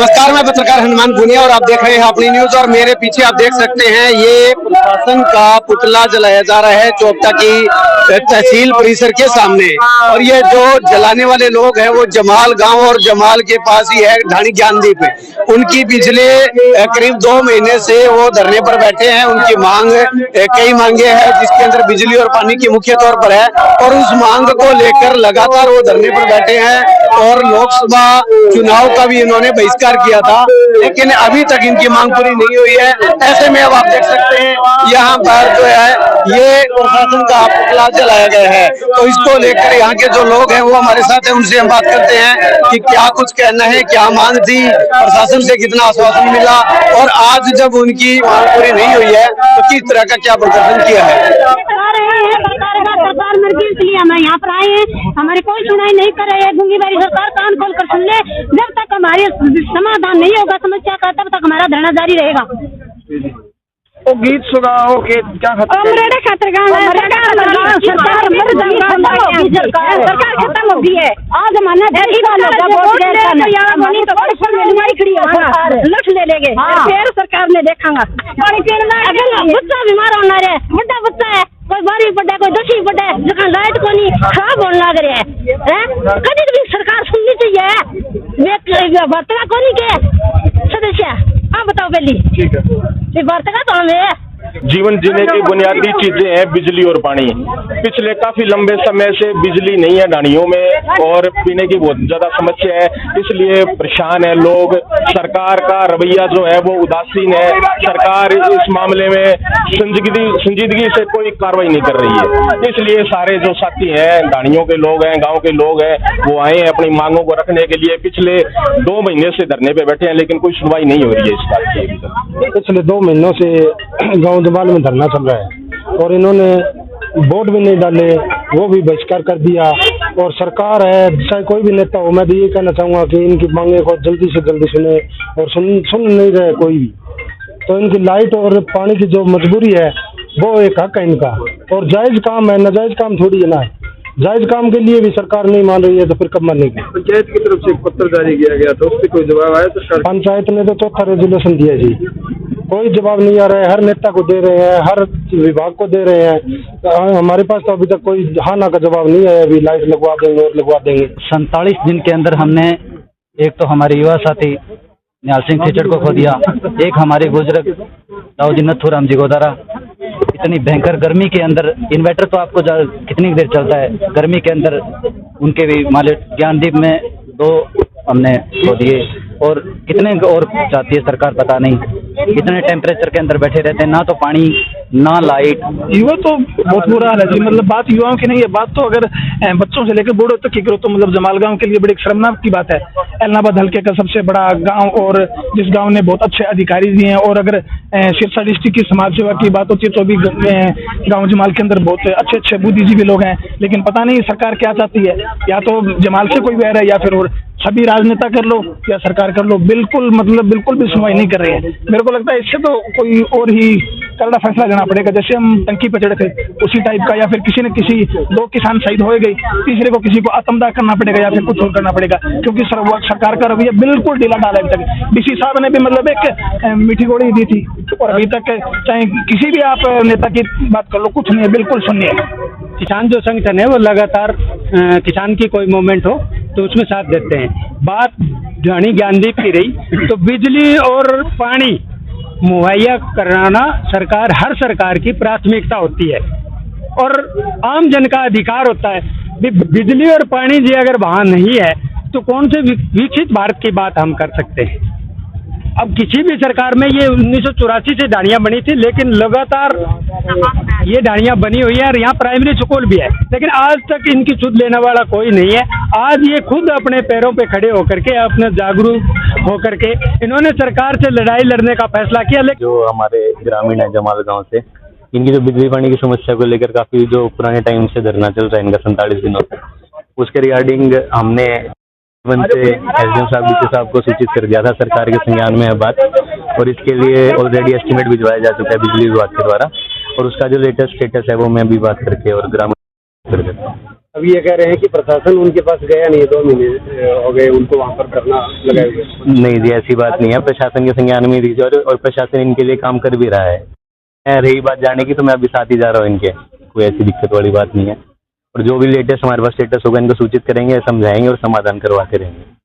नमस्कार, मैं पत्रकार हनुमान पुनिया और आप देख रहे हैं अपनी न्यूज। और मेरे पीछे आप देख सकते हैं ये प्रशासन का पुतला जलाया जा रहा है चोपता की तहसील परिसर के सामने। और ये जो जलाने वाले लोग हैं वो जमाल गांव और जमाल के पास ही है ढाणी ज्ञानदीप है। उनकी पिछले करीब 2 महीने से वो धरने पर बैठे हैं। उनकी मांग कई मांगे हैं जिसके अंदर बिजली और पानी की मुख्य तौर पर है, और उस मांग को लेकर लगातार वो धरने पर बैठे हैं। और लोकसभा चुनाव का भी इन्होंने बहिष्कार किया था, लेकिन अभी तक इनकी मांग पूरी नहीं हुई है। ऐसे में अब आप देख सकते हैं यहाँ पर जो है ये प्रशासन का पुतला जलाया गया है। तो इसको लेकर यहाँ के जो लोग हैं वो हमारे साथ हैं, उनसे हम बात करते हैं कि क्या कुछ कहना है, क्या मांग थी, प्रशासन से कितना आश्वासन मिला, और आज जब उनकी मांग पूरी नहीं हुई है तो किस तरह का क्या प्रदर्शन किया है। सरकार मिल गई इसलिए हम यहाँ पर आए हैं। हमारी कोई सुनाई नहीं कर रही है। गूंगी बारी सरकार कान खोल कर सुन ले। जब तक हमारे समाधान नहीं होगा समस्या का, तब तक हमारा धरना जारी रहेगा। वो गीत सुनाओ के क्या सरकार खत्म हो गई है। आज हमारा लठ ले लेंगे फिर सरकार ने देखागा। बच्चा बीमार होना है, बड़ा बच्चा है, कोई 12वीं पढ़ा कोई 10वीं पढ़ा, जहाँ लाइट को नहीं खराब होने लग रहा है। कभी कभी सरकार सुननी चाहिए। वर्तमान को नहीं के सदस्य हाँ बताओ पहली ठीक है। वर्तमान तो हमें जीवन जीने की बुनियादी चीजें हैं बिजली और पानी। पिछले काफी लंबे समय से बिजली नहीं है ढाणियों में और पीने की बहुत ज्यादा समस्या है, इसलिए परेशान है लोग। सरकार का रवैया जो है वो उदासीन है। सरकार इस मामले में संजीदगी से कोई कार्रवाई नहीं कर रही है। इसलिए सारे जो साथी हैं, ढाणियों के लोग हैं, गाँव के लोग हैं, वो आए हैं अपनी मांगों को रखने के लिए। पिछले 2 महीने से धरने पे बैठे हैं लेकिन कोई सुनवाई नहीं हो रही है इस बात की। पिछले 2 महीनों से गाँव जमाल में धरना चल रहा है और इन्होंने वोट भी नहीं डाले, वो भी बहिष्कार कर दिया। और सरकार है चाहे कोई भी नेता हो, मैं तो ये कहना चाहूँगा कि इनकी मांगे को जल्दी से जल्दी सुने, और सुन नहीं रहे कोई भी। तो इनकी लाइट और पानी की जो मजबूरी है वो एक हक है इनका, और जायज़ काम है, नाजायज़ काम थोड़ी है ना। जायज़ काम के लिए भी सरकार नहीं मान रही है तो फिर कब मानेगी। पंचायत की तरफ से एक पत्र जारी किया गया था, उस पर कोई जवाब आया सरकार? पंचायत ने तो 4था रेजोल्यूशन दिया जी, कोई जवाब नहीं आ रहा है। हर नेता को दे रहे हैं, हर विभाग को दे रहे हैं। हमारे पास तो अभी तक कोई हाँ ना का जवाब नहीं है। अभी लाइट लगवा देंगे और लगवा देंगे। 47 दिन के अंदर हमने एक तो हमारे युवा साथी निहाल सिंह खिचड़ को खो दिया, एक हमारे बुजुर्ग दाऊदी नथुराम जी गोदारा। इतनी भयंकर गर्मी के अंदर इन्वर्टर तो आपको कितनी देर चलता है, गर्मी के अंदर उनके भी मालिक ज्ञानदीप में 2 हमने खो दिए। और कितने और चाहती है सरकार पता नहीं, इतने टेम्परेचर के अंदर बैठे रहते हैं, ना तो पानी ना लाइट। युवा तो बहुत बुरा हाल है जी। मतलब बात युवाओं की नहीं है, बात तो अगर बच्चों से लेकर बूढ़ों तक की करो तो मतलब जमाल गांव के लिए बड़ी शर्मनाक की बात है। एलनाबाद हल्के का सबसे बड़ा गांव और जिस गांव ने बहुत अच्छे अधिकारी दिए हैं, और अगर सिरसा डिस्ट्रिक्ट की समाज सेवा की बात होती है तो भी गाँव जमाल के अंदर बहुत अच्छे अच्छे बुद्धिजीवी लोग हैं। लेकिन पता नहीं सरकार क्या चाहती है, या तो जमाल से कोई वैर है या फिर और सभी राजनेता कर लो या सरकार कर लो, बिल्कुल भी सुनवाई नहीं कर रहे हैं। मेरे को लगता है इससे तो कोई और ही करड़ा फैसला लेना पड़ेगा। जैसे हम टंकी पे चढ़े थे उसी टाइप का, या फिर किसी न किसी 2 किसान शहीद हो गए, तीसरे को किसी को आत्मदाह करना पड़ेगा या फिर कुछ और करना पड़ेगा, क्योंकि सरकार का रवैया बिल्कुल ढीला डाला है। अभी तक डीसी साहब ने भी मतलब एक मीठी गोली दी थी, और अभी तक चाहे किसी भी आप नेता की बात कर लो, कुछ नहीं है, बिल्कुल सुनिए। किसान जो संगठन है वो लगातार किसान की कोई मूवमेंट हो तो उसमें साथ देते हैं। बात ढाणी ज्ञानदीप की रही तो बिजली और पानी मुहैया कराना हर सरकार की प्राथमिकता होती है और आम जन का अधिकार होता है। बिजली और पानी जी अगर वहाँ नहीं है तो कौन से विकसित भारत की बात हम कर सकते हैं। अब किसी भी सरकार में ये 1984 से ढाणियाँ बनी थी, लेकिन लगातार ये ढाणियाँ बनी हुई है और यहाँ प्राइमरी स्कूल भी है, लेकिन आज तक इनकी सुध लेने वाला कोई नहीं है। आज ये खुद अपने पैरों पे खड़े होकर के, अपने जागरूक होकर के इन्होंने सरकार से लड़ाई लड़ने का फैसला किया। लेकिन जो हमारे ग्रामीण है जमाल गांव से, इनकी जो बिजली पानी की समस्या को लेकर काफी जो पुराने टाइम से धरना चल रहा है इनका 47 दिनों से, उसके रिगार्डिंग हमने से एसडीएम साहब डीसी साहब को सूचित कर दिया था। सरकार के संज्ञान में है बात, और इसके लिए ऑलरेडी एस्टिमेट भिजवाया जा चुका है बिजली विभाग के द्वारा, और उसका जो लेटेस्ट स्टेटस है वो मैं अभी बात करके और ग्रामीण कर देता हूँ। अभी ये कह रहे हैं कि प्रशासन उनके पास गया नहीं, 2 महीने हो गए उनको वहाँ पर धरना लगाए हुए। नहीं जी, ऐसी बात नहीं है, प्रशासन के संज्ञान में दीजिए और प्रशासन इनके लिए काम कर भी रहा है। रही बात जाने की तो मैं अभी साथ ही जा रहा हूँ इनके, कोई ऐसी दिक्कत वाली बात नहीं है। और जो भी लेटेस्ट हमारे पास स्टेटस होगा इनको सूचित करेंगे, समझाएंगे और समाधान करवाते रहेंगे।